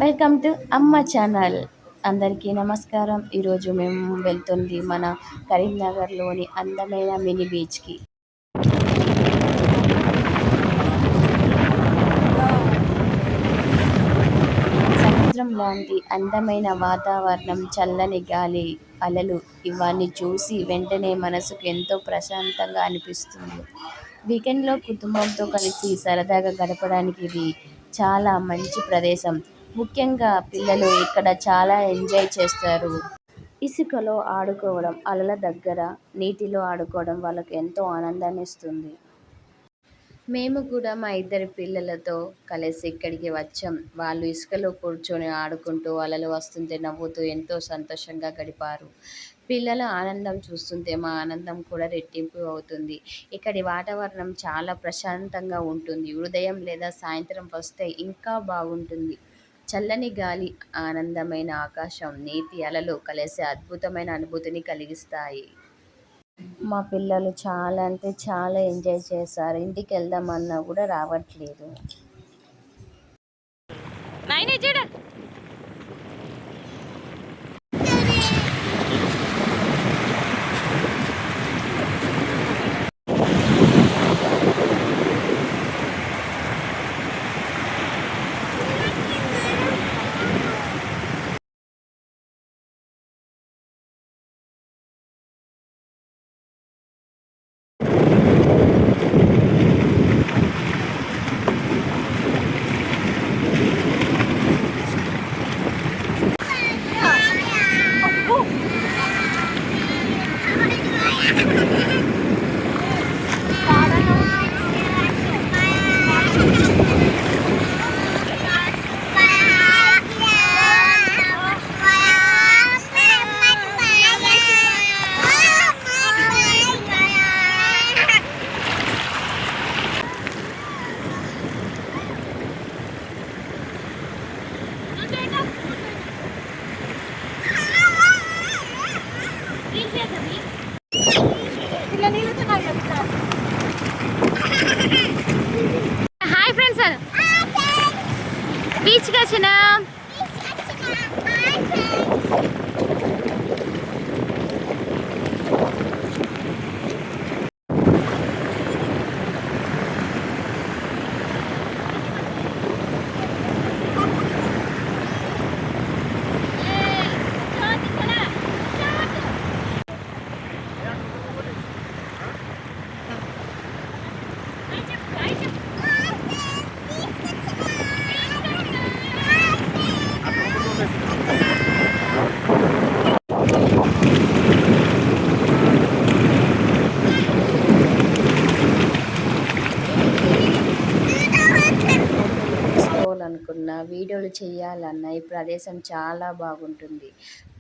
Welcome to అమ్మ channel. అందరికీ నమస్కారం. ఈరోజు మేము వెళ్తుంది మన కరీంనగర్లోని అందమైన మినీ బీచ్కి. సముద్రం లాంటి అందమైన వాతావరణం, చల్లని గాలి, అలలు ఇవన్నీ చూసి వెంటనే మనసుకు ఎంతో ప్రశాంతంగా అనిపిస్తుంది. వీకెండ్లో కుటుంబంతో కలిసి సరదాగా గడపడానికి ఇది చాలా మంచి ప్రదేశం. ముఖ్యంగా పిల్లలు ఇక్కడ చాలా ఎంజాయ్ చేస్తారు. ఇసుకలో ఆడుకోవడం, అలల దగ్గర నీటిలో ఆడుకోవడం వాళ్ళకు ఎంతో ఆనందాన్ని ఇస్తుంది. మేము కూడా మా ఇద్దరి పిల్లలతో కలిసి ఇక్కడికి వచ్చాం. వాళ్ళు ఇసుకలో కూర్చొని ఆడుకుంటూ అలలు వస్తుంటే నవ్వుతూ ఎంతో సంతోషంగా గడిపారు. పిల్లల ఆనందం చూస్తుంటే మా ఆనందం కూడా రెట్టింపు అవుతుంది. ఇక్కడి వాతావరణం చాలా ప్రశాంతంగా ఉంటుంది. ఉదయం లేదా సాయంత్రం వస్తే ఇంకా బాగుంటుంది. చల్లని గాలి, ఆనందమైన ఆకాశం, నీటి అలలు కలిసి అద్భుతమైన అనుభూతిని కలిగిస్తాయి. మా పిల్లలు చాలా అంటే చాలా ఎంజాయ్ చేశారు. ఇంటికి వెళ్దామన్నా కూడా రావట్లేదు. హాయ్ ఫ్రెండ్స్, బీచ్కి వచ్చిన అనుకున్న వీడియోలు చేయాలన్న ఈ ప్రదేశం చాలా బాగుంటుంది.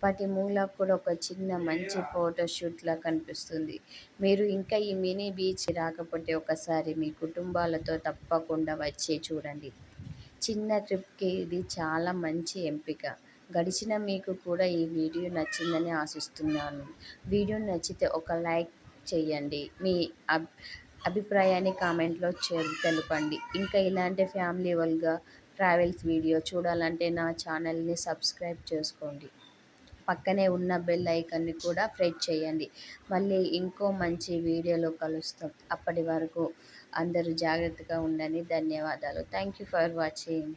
ప్రతి మూల కూడా ఒక చిన్న మంచి ఫోటోషూట్ లా కనిపిస్తుంది. మీరు ఇంకా ఈ మినీ బీచ్ రాకపోతే ఒకసారి మీ కుటుంబాలతో తప్పకుండా వచ్చి చూడండి. చిన్న ట్రిప్కి ఇది చాలా మంచి ఎంపిక. గడిచిన మీకు కూడా ఈ వీడియో నచ్చిందని ఆశిస్తున్నాను. వీడియో నచ్చితే ఒక లైక్ చేయండి. మీ అభిప్రాయాన్ని కామెంట్లో తెలపండి. ఇంకా ఇలాంటి ఫ్యామిలీ వల్గా ట్రావెల్స్ వీడియో చూడాలంటే నా ఛానల్ని సబ్స్క్రైబ్ చేసుకోండి. పక్కనే ఉన్న బెల్ ఐకాన్ని కూడా ప్రెస్ చేయండి. మళ్ళీ ఇంకో మంచి వీడియోలో కలుస్తాం. అప్పటి వరకు అందరూ జాగ్రత్తగా ఉండండి. ధన్యవాదాలు. Thank you for watching.